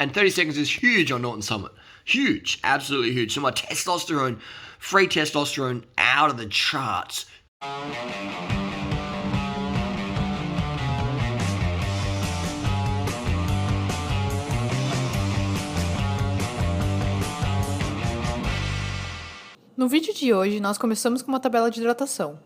And 30 seconds is huge on Norton Summit. Huge, absolutely huge. So my testosterone, free testosterone out of the charts. No vídeo de hoje, nós começamos com uma tabela de hidratação.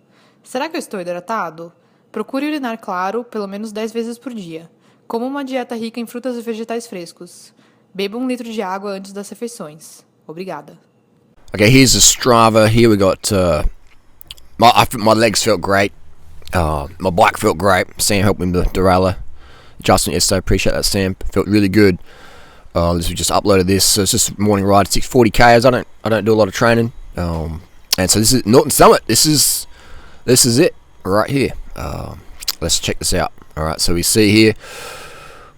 Será que eu estou hidratado? Procure urinar claro, pelo menos 10 vezes por dia. Coma uma dieta rica em frutas e vegetais frescos. Beba 1 litro de água antes das refeições. Obrigada. Okay, here's the Strava. Here we got my legs felt great. My bike felt great. Sam helped me with the derailleur adjustment yesterday. Appreciate that, Sam. Felt really good. We just uploaded this. So it's just a morning ride, 640 k's. I don't do a lot of training. And so this is Norton Summit. This is it right here. Let's check this out. All right, so we see here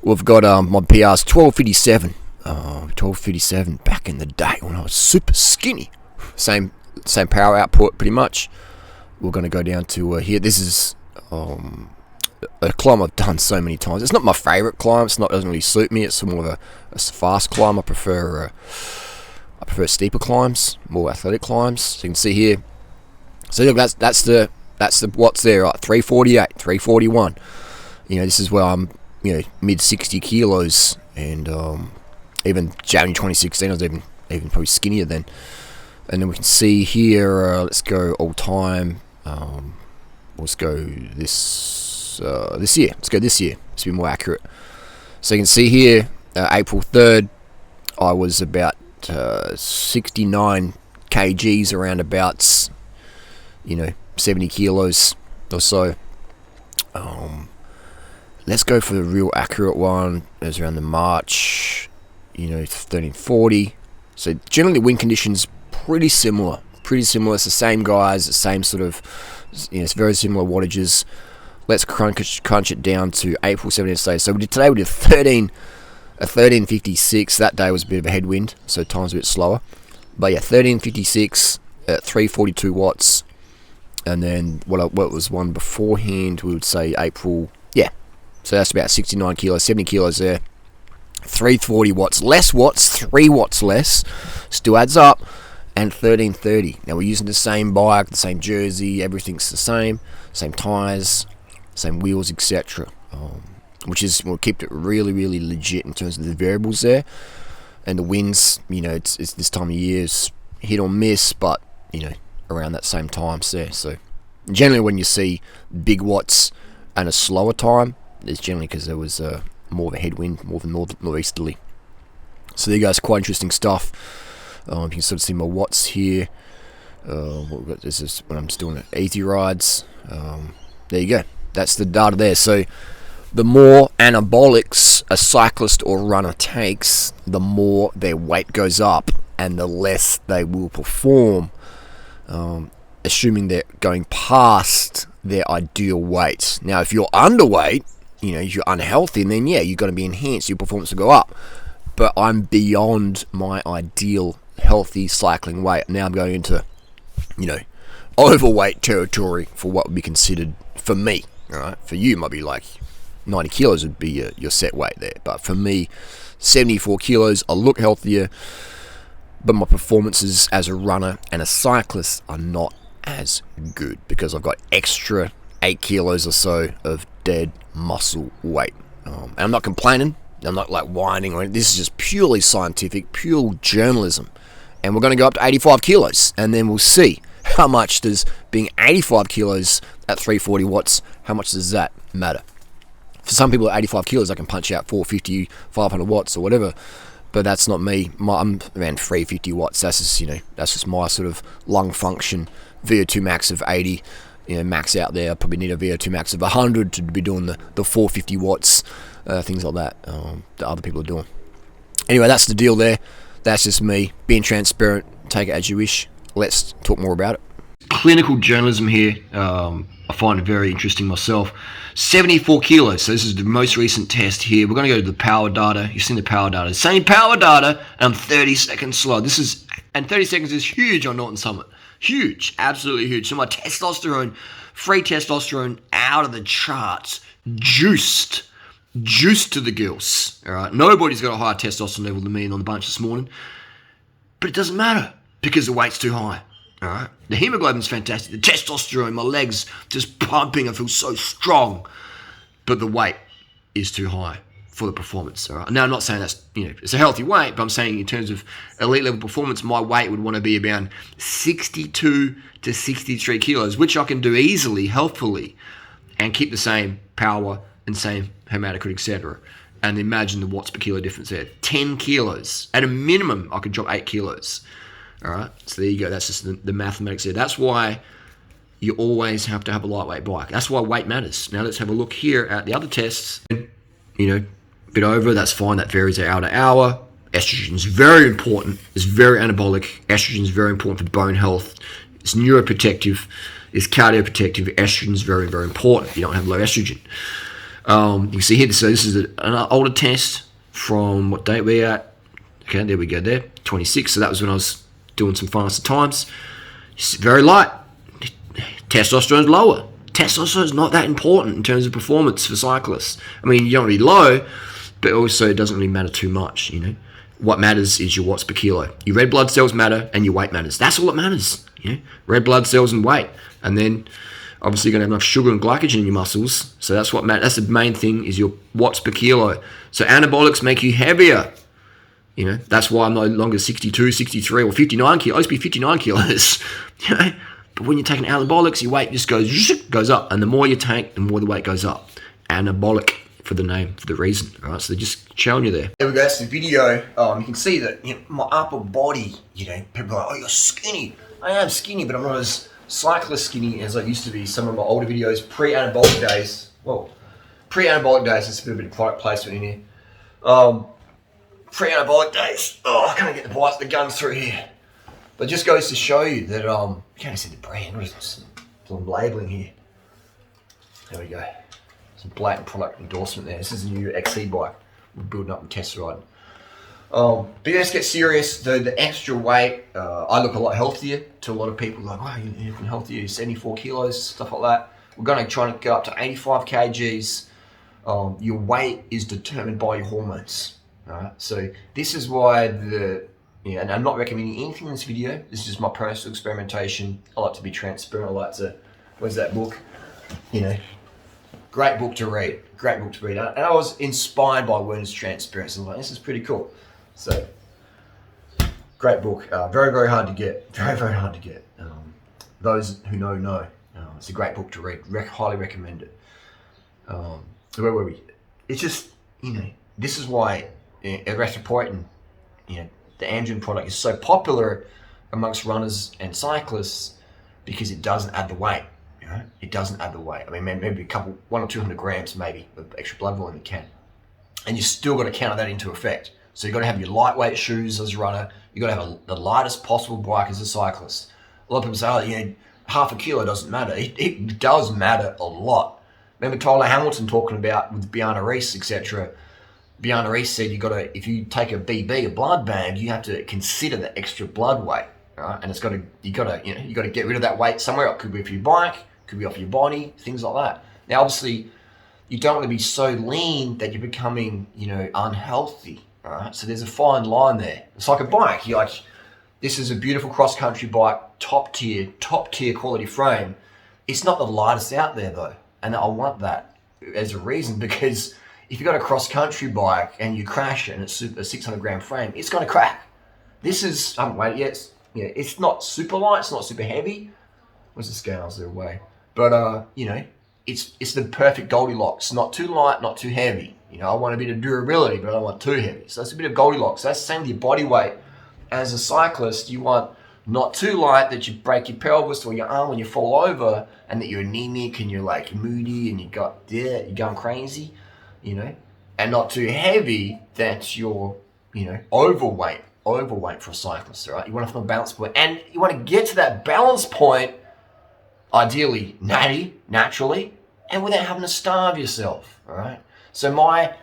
we've got my PR's 12:57. 12:57 back in the day when I was super skinny. Same power output pretty much. We're gonna go down to here. This is a climb I've done so many times. It's not my favourite climb. Doesn't really suit me. It's more of a fast climb. I prefer steeper climbs, more athletic climbs. So you can see here. So look, that's the what's there, right? 348, 341. This is where I'm, mid 60 kilos, and even January 2016, I was even probably skinnier then. And then we can see here. Let's go all time. Let's go this year. Let's go this year. Let's be more accurate. So you can see here, April 3rd, I was about 69 kgs, around about 70 kilos or so. Let's go for the real accurate one. It was around the March, 1340. So generally the wind conditions pretty similar. It's the same guys, the same sort of, it's very similar wattages. Let's crunch it down to April 17th today. So today we did 1356. That day was a bit of a headwind, so time's a bit slower. But yeah, 1356 at 342 watts. And then what was one beforehand, we would say April, yeah. So that's about 69 kilos, 70 kilos there. 340 watts, less watts, 3 watts less. Still adds up. And 1330. Now we're using the same bike, the same jersey, everything's the same tyres, same wheels, etc. We'll keep it really, really legit in terms of the variables there. And the winds, it's this time of year, is hit or miss, but around that same time there. So generally when you see big watts and a slower time, it's generally because there was more of a headwind, more of a northeasterly. So there you go, it's quite interesting stuff. You can sort of see my watts here. This is when I'm just doing easy rides. There you go. That's the data there. So the more anabolics a cyclist or runner takes, the more their weight goes up and the less they will perform, assuming they're going past their ideal weight. Now, if you're underweight, if you're unhealthy, then yeah, you're going to be enhanced. Your performance will go up. But I'm beyond my ideal healthy cycling weight. Now I'm going into, overweight territory for what would be considered for me. All right, for you, it might be like 90 kilos would be your set weight there. But for me, 74 kilos. I look healthier, but my performances as a runner and a cyclist are not as good because I've got extra 8 kilos or so of dead muscle weight. And I'm not complaining. I'm not like whining or anything. This is just purely scientific, pure journalism. And we're going to go up to 85 kilos. And then we'll see how much does being 85 kilos at 340 watts, how much does that matter? For some people at 85 kilos, I can punch out 450, 500 watts or whatever. But that's not me. I'm around 350 watts. That's just my sort of lung function. VO2 max of 80. Max out there. I probably need a VO2 max of 100 to be doing the 450 watts. Things like that other people are doing. Anyway, that's the deal there. That's just me being transparent. Take it as you wish. Let's talk more about it. Clinical journalism here. I find it very interesting myself. 74 kilos. So this is the most recent test here. We're going to go to the power data. You've seen the power data. Same power data, and I'm 30 seconds slow. 30 seconds is huge on Norton Summit. Huge. Absolutely huge. So my testosterone, free testosterone out of the charts. Juiced. juiced to the gills. All right, nobody's got a higher testosterone level than me on the bunch this morning, but it doesn't matter because the weight's too high. All right, the hemoglobin's fantastic. The testosterone, my legs just pumping. I feel so strong, but the weight is too high for the performance. All right. Now I'm not saying that's it's a healthy weight, but I'm saying in terms of elite level performance, my weight would want to be around 62 to 63 kilos, which I can do easily, healthfully, and keep the same power and same hematocrit, etc. And imagine the watts per kilo difference there. 10 kilos. At a minimum, I could drop 8 kilos. All right. So there you go. That's just the mathematics there. That's why you always have to have a lightweight bike. That's why weight matters. Now let's have a look here at the other tests. A bit over, that's fine. That varies hour to hour. Estrogen is very important. It's very anabolic. Estrogen is very important for bone health. It's neuroprotective. It's cardioprotective. Estrogen is very, very important. You don't have low estrogen. You can see here, so this is an older test from what date we're at. Okay, there we go there. 26. So that was when I was doing some faster times. It's very light. Testosterone's lower. Testosterone's not that important in terms of performance for cyclists. I mean, you don't want to be low, but also it doesn't really matter too much, What matters is your watts per kilo. Your red blood cells matter and your weight matters. That's all that matters, Red blood cells and weight. And then obviously you're going to have enough sugar and glycogen in your muscles. So that's what matters. That's the main thing is your watts per kilo. So anabolics make you heavier. That's why I'm no longer 62, 63 or 59 kilos. I used to be 59 kilos, But when you're taking anabolics, your weight just goes up. And the more you take, the more the weight goes up. Anabolic for the name, for the reason. All right, so they're just showing you there. There we go, that's the video. You can see that my upper body, people are like, oh, you're skinny. I am skinny, but I'm not as cyclist skinny as I used to be. Some of my older videos, pre-anabolic days. Well, pre-anabolic days, let's put a bit of product placement in here. Pre-anabolic days. Oh, I can't get the guns through here. But it just goes to show you that, you can't see the brand. What is this? Some labeling here. There we go. Some blatant product endorsement there. This is a new XC bike. We're building up and test riding. But let's get serious. The extra weight, I look a lot healthier to a lot of people. Like, wow, you're looking healthier. 74 kilos, stuff like that. We're going to try to go up to 85 kgs. Your weight is determined by your hormones. All right. So this is why and I'm not recommending anything in this video. This is just my personal experimentation. I like to be transparent. I like to, where's that book? Great book to read. Great book to read. And I was inspired by Werner's transparency. I was like, this is pretty cool. So, great book. Very, very hard to get. Very, very hard to get. Those who know. It's a great book to read. Highly recommend it. Where were we? It's just, this is why erythropoietin, the androgen product is so popular amongst runners and cyclists because it doesn't add the weight. It doesn't add the weight. I mean, maybe 100 or 200 grams maybe of extra blood volume you can. And you still got to counter that into effect. So you've got to have your lightweight shoes as a runner. You've got to have the lightest possible bike as a cyclist. A lot of people say, half a kilo doesn't matter. It does matter a lot. Remember Tyler Hamilton talking about with Bjarne Riis, etc. Bjarne Riis said if you take a BB, a blood bag, you have to consider the extra blood weight. Right? And you got to get rid of that weight somewhere. It could be for your bike, could be off your body, things like that. Now, obviously, you don't want to be so lean that you're becoming, unhealthy. All right, so there's a fine line there. It's like a bike. This is a beautiful cross-country bike, top tier quality frame. It's not the lightest out there though, and I want that as a reason because if you've got a cross-country bike and you crash it and it's a 600 gram frame, it's going to crack. This is, I haven't weighed it yet. It's not super light, it's not super heavy. Where's the scales? They're away. But, it's the perfect Goldilocks. Not too light, not too heavy. I want a bit of durability, but I don't want too heavy. So it's a bit of Goldilocks. That's the same with your body weight. As a cyclist, you want not too light that you break your pelvis or your arm when you fall over and that you're anemic and you're like moody and you're going crazy, and not too heavy that you're, overweight for a cyclist, all right? You want to find a balance point, and you want to get to that balance point, ideally naturally, and without having to starve yourself, all right? So my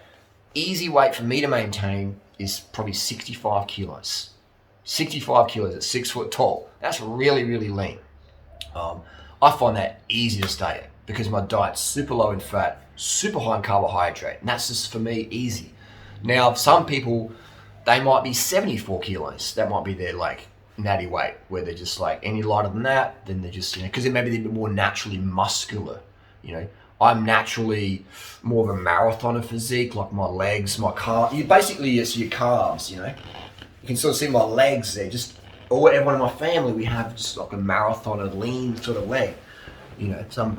easy weight for me to maintain is probably 65 kilos. 65 kilos at 6 foot tall. That's really, really lean. I find that easy to stay at because my diet's super low in fat, super high in carbohydrate, and that's just for me easy. Now, some people, they might be 74 kilos. That might be their like natty weight, where they're just like any lighter than that, then they're just, because they may be a bit more naturally muscular. I'm naturally more of a marathoner physique, like my legs, my calves. Basically, it's your calves. You can sort of see my legs there. Just everyone in my family, we have just like a marathoner, lean sort of leg. Some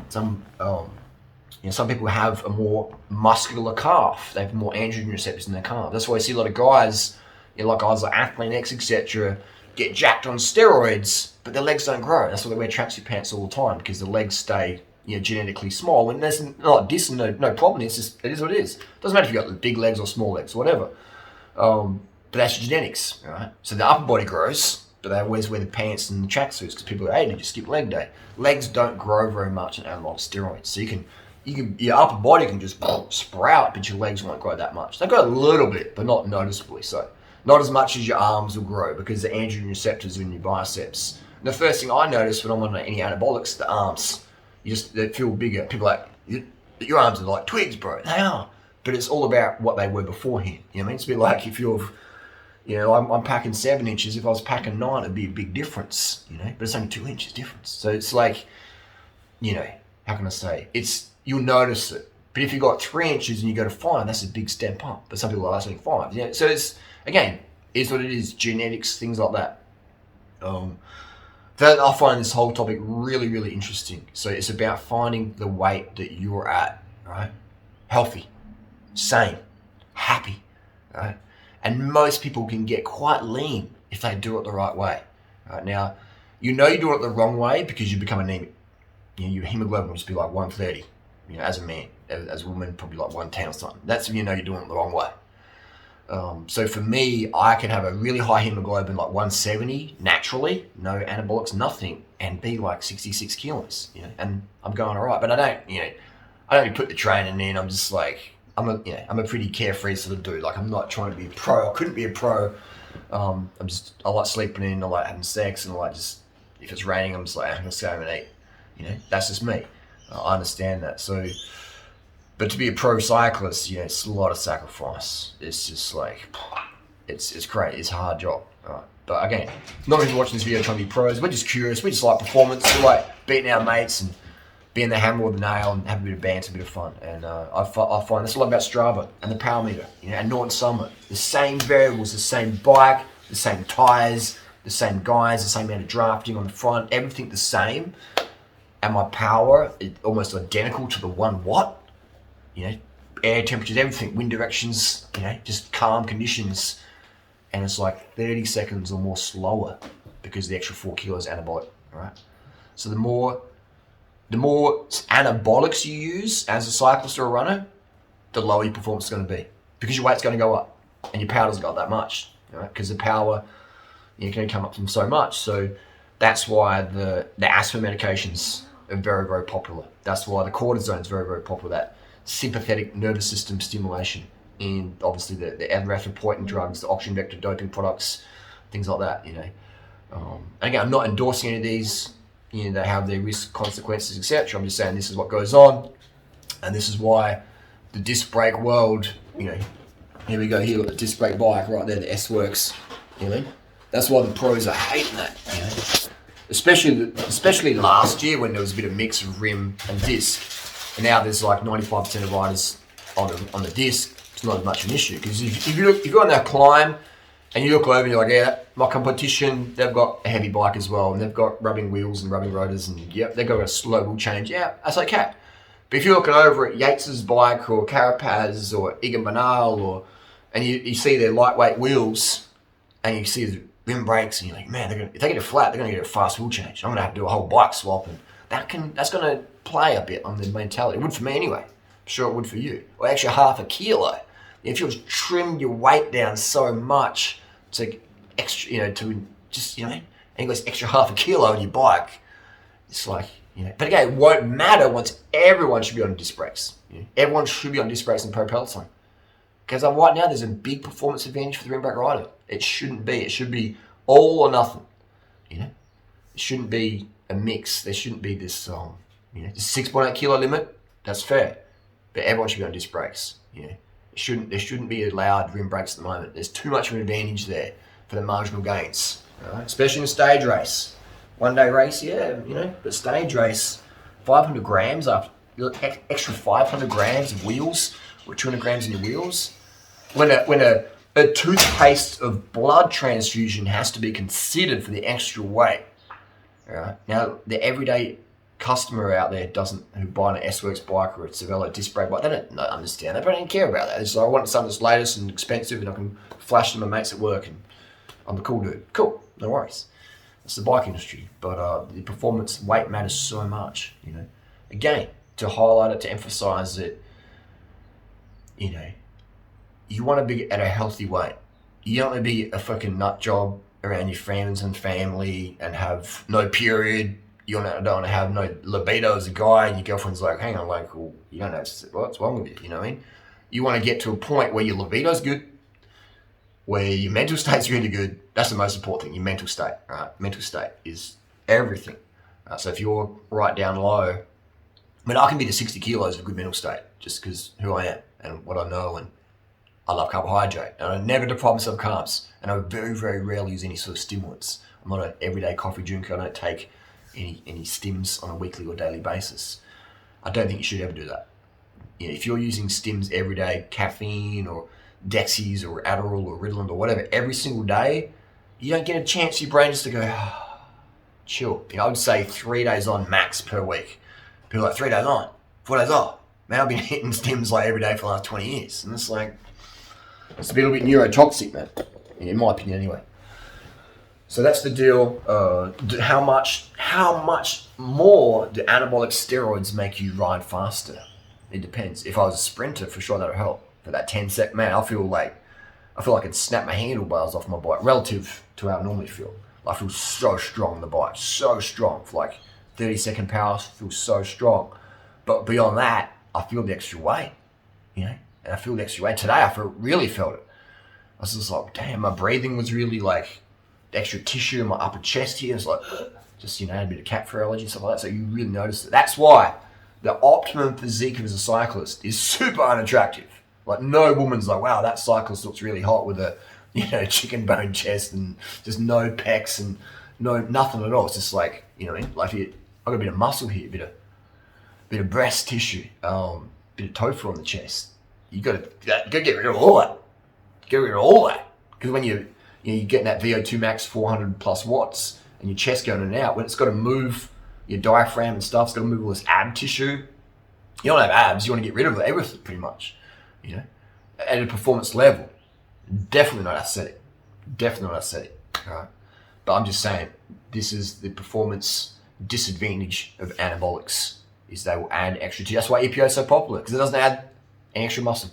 people have a more muscular calf. They have more androgen receptors in their calf. That's why I see a lot of guys, like guys like Athlete X, etc., get jacked on steroids, but their legs don't grow. That's why they wear tracksuit pants all the time, because the legs stay genetically small. And there's not this and no problem. It's just, it is what it is. Doesn't matter if you've got big legs or small legs, whatever. But that's genetics, right? So the upper body grows, but they always wear the pants and the tracksuits because people are, hey, did you skip leg day? Legs don't grow very much on anabolic steroids. So your upper body can just sprout, but your legs won't grow that much. They grow a little bit, but not noticeably so. Not as much as your arms will grow, because the androgen receptors are in your biceps. And the first thing I notice when I'm on any anabolics, the arms, they feel bigger. People are like, your arms are like twigs, bro. They are. But it's all about what they were beforehand. You know what I mean? It's a bit like if I'm packing 7 inches. If I was packing 9, it'd be a big difference, But it's only 2 inches difference. So it's like, how can I say? You'll notice it. But if you've got 3 inches and you go to 5, that's a big step up. But some people are only 5. So it's, again, is what it is. Genetics, things like that. I find this whole topic really, really interesting. So it's about finding the weight that you're at, right? Healthy, sane, happy, right? And most people can get quite lean if they do it the right way. Right? Now, you're doing it the wrong way because you become anemic. Your hemoglobin will just be like 130. As a man, as a woman, probably like 110 or something. That's when you're doing it the wrong way. So for me, I can have a really high hemoglobin, like 170 naturally, no anabolics, nothing, and be like 66 kilos, and I'm going all right. But I don't put the training in. I'm just like, I'm a pretty carefree sort of dude. Like, I'm not trying to be a pro. I couldn't be a pro. I like sleeping in. I like having sex, and I like just, if it's raining, I'm just like, I'm gonna go home and eat. That's just me. I understand that. So, but to be a pro cyclist, it's a lot of sacrifice. It's just like, it's great. It's a hard job. Right? But again, not even watching this video trying to be pros. We're just curious. We just like performance. We like beating our mates and being the hammer or the nail and having a bit of banter, a bit of fun. And I find that's a lot about Strava and the power meter, and Norton Summit. The same variables, the same bike, the same tires, the same guys, the same amount of drafting on the front, everything the same. And my power is almost identical to the 1 watt. Air temperatures, everything, wind directions, just calm conditions. And it's like 30 seconds or more slower because the extra 4 kilos anabolic, right? So the more anabolics you use as a cyclist or a runner, the lower your performance is going to be, because your weight's going to go up and your power doesn't go up that much, right? Because the power, can only come up from so much. So that's why the asthma medications are very, very popular. That's why the cortisone is very, very popular, that sympathetic nervous system stimulation. And obviously the erythropoietin drugs, the oxygen vector doping products, things like that, And again, I'm not endorsing any of these. They have their risk, consequences, etc. I'm just saying this is what goes on. And this is why the disc brake world, here we go, here, the disc brake bike right there, the S-Works, That's why the pros are hating that, Especially last year when there was a bit of mix of rim and disc, and now there's like 95% of riders on the disc. It's not as much an issue, because if you're on that climb and you look over and you're like, yeah, my competition, they've got a heavy bike as well, and they've got rubbing wheels and rubbing rotors, and they've got a slow wheel change. Yeah, that's okay. But if you're looking over at Yates's bike or Carapaz or Egan Bernal, and you see their lightweight wheels and you see the rim brakes, and you're like, man, if they get it flat, they're going to get a fast wheel change. I'm going to have to do a whole bike swap, and that's going to play a bit on the mentality. It would for me anyway. I'm sure it would for you. Or extra half a kilo. If you trim your weight down so much to extra, to just, and you got extra half a kilo on your bike, it's like, But again, it won't matter once everyone should be on disc brakes. Everyone should be on disc brakes and pro peloton. Because right now, there's a big performance advantage for the rim brake rider. It shouldn't be. It should be all or nothing. It shouldn't be a mix. There shouldn't be this, the 6.8 kilo limit. That's fair. but everyone should be on disc brakes. There shouldn't be allowed rim brakes at the moment. There's too much of an advantage there for the marginal gains, right? Especially in a stage race. One day race, but stage race, 500 grams after extra 500 grams of wheels or 200 grams in your wheels. When a toothpaste of blood transfusion has to be considered for the extra weight. Right? Now, the everyday customer out there who buy an S-Works bike or a Cervelo disc brake bike, they don't understand that. They don't care about that. It's like, I want something that's latest and expensive and I can flash to my mates at work and I'm the cool dude. Cool, no worries. It's the bike industry, but the performance weight matters so much. Again, to highlight it, to emphasize that, you want to be at a healthy weight. You don't want to be a fucking nut job around your friends and family and have no period. You don't want to have no libido as a guy, and your girlfriend's like, hang on, like, well, you don't know what's wrong with you. You know what I mean? You want to get to a point where your libido's good, where your mental state's really good. That's the most important thing, your mental state, right? Mental state is everything. So if you're right down low, I can be to 60 kilos of a good mental state just because who I am and what I know, and I love carbohydrate, and I never deprive myself of carbs, and I very, very rarely use any sort of stimulants. I'm not an everyday coffee drinker. I don't take any stims on a weekly or daily basis. I don't think you should ever do that. If you're using stims every day, caffeine or Dexies or Adderall or Ritalin or whatever, every single day, you don't get a chance for your brain just to go, chill. I would say 3 days on max per week. People are like, 3 days on, 4 days off. Man, I've been hitting stims like every day for the last 20 years. And it's like, it's a little bit neurotoxic, man. In my opinion, anyway. So that's the deal. How much more do anabolic steroids make you ride faster? It depends. If I was a sprinter, for sure that'll help. For that 10-sec, man, I feel like I'd snap my handlebars off my bike relative to how I normally feel. I feel so strong on the bike, so strong. For like 30-second power, feel so strong. But beyond that, I feel the extra weight, and I feel the extra weight. Today, I really felt it. I was just like, damn, my breathing was really like extra tissue in my upper chest here. It's like, just, had a bit of cat fur allergy and stuff like that. So you really noticed it. That's why the optimum physique as a cyclist is super unattractive. Like, no woman's like, wow, that cyclist looks really hot with a, chicken bone chest and just no pecs and nothing at all. It's just like, like I've got a bit of muscle here, a bit of breast tissue, bit of tofu on the chest. You got to get rid of all that. Get rid of all that. Because when you're getting that VO2 max 400 plus watts and your chest going in and out, when it's got to move your diaphragm and stuff, it's got to move all this ab tissue. You don't have abs, you want to get rid of everything pretty much. At a performance level, definitely not aesthetic. All right? But I'm just saying, this is the performance disadvantage of anabolics, is they will add extra tissue. That's why EPO is so popular, because it doesn't add any extra muscle.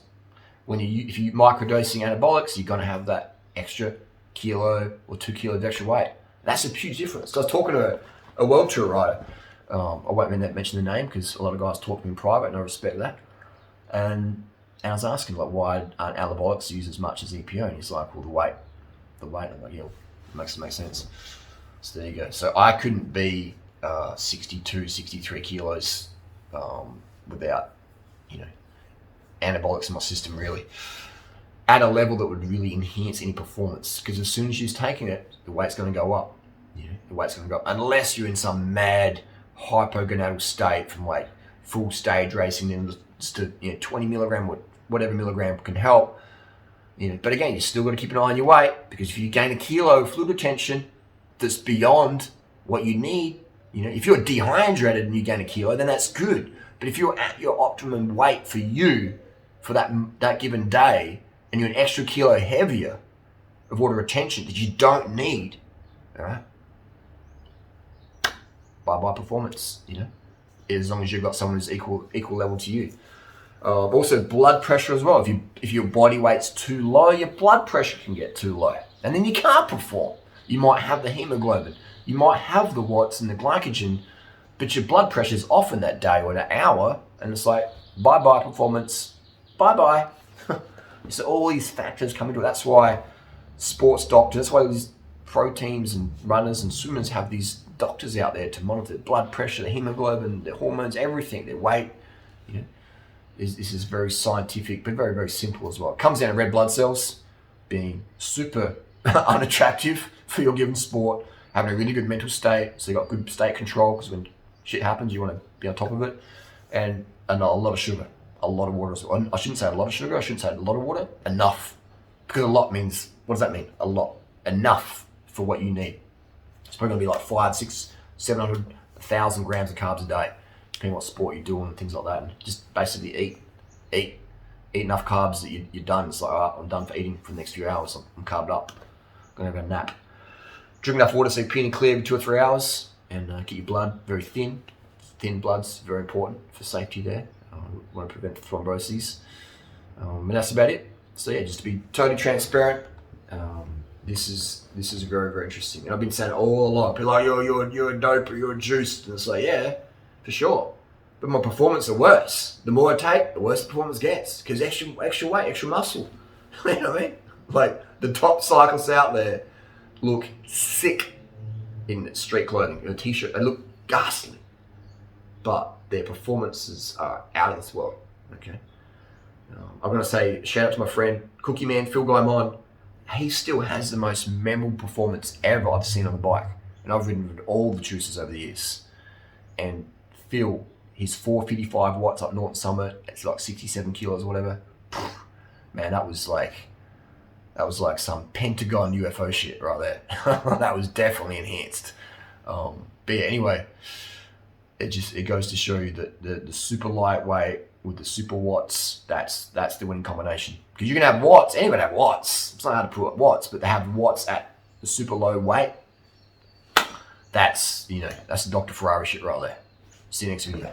If you microdosing anabolics, you're going to have that extra kilo or 2 kilos of extra weight. That's a huge difference. So I was talking to a world tour rider. I won't mention the name because a lot of guys talk to me in private, and I respect that. And I was asking, like, why aren't anabolics used as much as EPO? And he's like, well, the weight. I'm like, yeah, it makes sense. So there you go. So I couldn't be 62, 63 kilos without, anabolics in my system, really, at a level that would really enhance any performance. Because as soon as you're taking it, the weight's going to go up. The weight's going to go up. Unless you're in some mad hypogonadal state from like full stage racing and just to 20 milligram or whatever milligram can help. But again, you still got to keep an eye on your weight, because if you gain a kilo of fluid retention that's beyond what you need, if you're dehydrated and you gain a kilo, then that's good. But if you're at your optimum weight for you for that given day, and you're an extra kilo heavier of water retention that you don't need, all right, bye performance, as long as you've got someone who's equal level to you. Also blood pressure as well. If your body weight's too low, your blood pressure can get too low, and then you can't perform. You might have the hemoglobin, you might have the watts and the glycogen, but your blood pressure's off in that day or that hour, and it's like, bye performance, bye. So all these factors come into it. That's why sports doctors, that's why these pro teams and runners and swimmers have these doctors out there to monitor blood pressure, the hemoglobin, their hormones, everything, their weight. this is very scientific, but very, very simple as well. It comes down to red blood cells being super unattractive for your given sport, having a really good mental state, so you got good state control, because when shit happens, you want to be on top of it, and a lot of sugar, a lot of water as well. I shouldn't say a lot of sugar, I shouldn't say a lot of water, enough. Because a lot means, what does that mean? A lot. Enough for what you need. It's probably going to be like 5, 6, 700, 1,000 grams of carbs a day, depending on what sport you're doing and things like that. And just basically eat enough carbs that you're done. It's like, all right, I'm done for eating for the next few hours. I'm carved up. I'm going to have a nap. Drink enough water so you're clean and clear every 2 or 3 hours, and keep your blood very thin. Thin blood's very important for safety there. We want to prevent thromboses. And that's about it. So yeah, just to be totally transparent, this is very, very interesting. And I've been saying it all along. People are like, you're a doper, you're a juiced. And it's like, yeah, for sure. But my performance are worse. The more I take, the worse the performance gets. Because extra weight, extra muscle. You know what I mean? Like, the top cyclists out there look sick in street clothing, in a t-shirt. They look ghastly. But their performances are out of this world. Okay? I'm going to say shout out to my friend, Cookie Man, Phil Guy Mon. He still has the most memorable performance ever I've seen on the bike. And I've ridden with all the juices over the years. And Phil, his 455 watts up Norton Summit, it's like 67 kilos or whatever. Man, that was like some Pentagon UFO shit right there. That was definitely enhanced. But yeah, anyway, it goes to show you that the super lightweight with the super watts, that's the winning combination. Because you can have watts, anyone have watts. It's not hard to put watts, but they have watts at the super low weight. That's the Dr. Ferrari shit right there. See you next video.